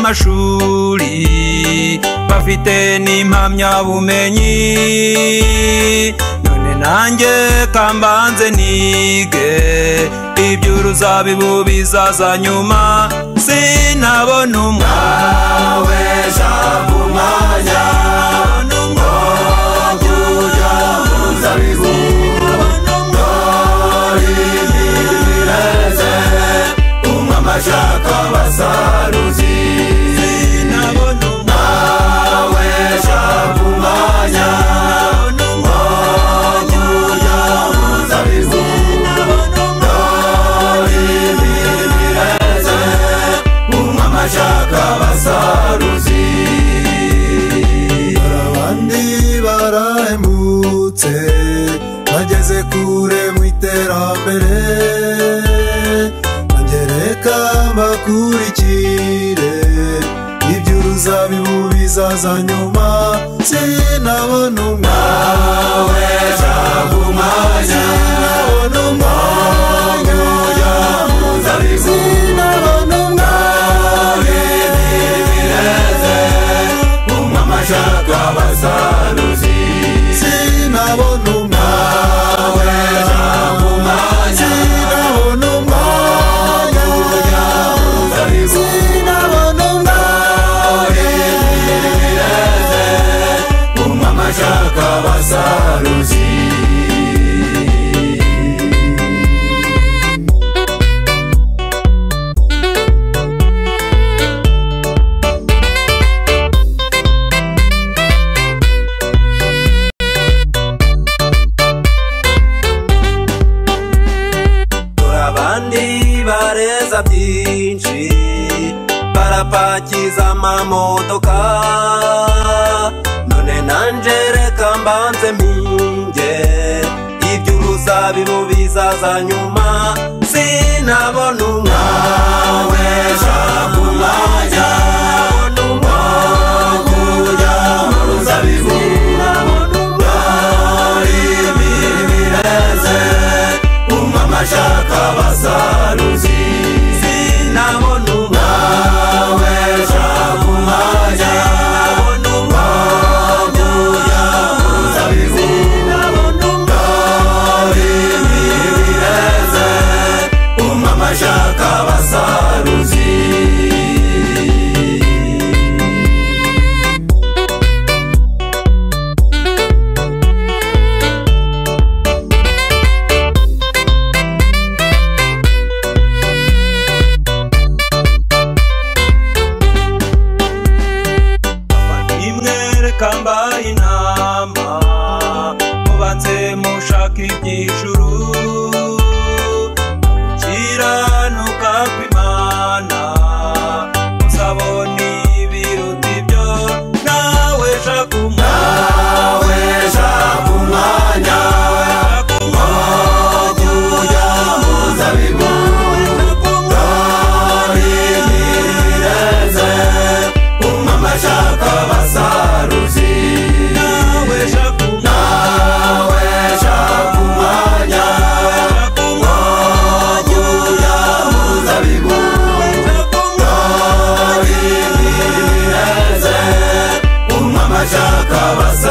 amashuri bafite n'impamyabumenyi none nanjye kambanze nige iby'uruzabibu bizaza nyuma sinabona umwawe jambo umwanya Shaka basaruzi sinabona umwawe jambo umwanya n'umwanya muzabibu n'imireze umwama shaka basaruzi abandi barahemutse bageze kure mu iterambere reka mbakurikire iby'uruzabibu bizaza nyuma sinabona umwawe jambo umwanya sinabona umwanya muzabibu sinabona umwawe n'imireze umwama shaka basaruzi sinabona umwawe jambo umwanya sinabona shaka basaruzi abandi bareza byinshi barapakiza amamodoka nanje reka mbanze mpinge iby'uruzabibu bizaza nyuma sinabona umwawe jambo umwanya n'umwanya muzabibu n'imireze umwama shaka basaruzi sinabona umwawe jambo umwanya shaka basaruzi imwereka mbaye inama mubanze mushaka iby'ijuru kiranuka kw'Imana uzabona ibiruta ibyo nawe shaka umwanya ujya muzabibu n'imireze umwama shaka basaruzi nawe shaka umwanya shaka basaruzi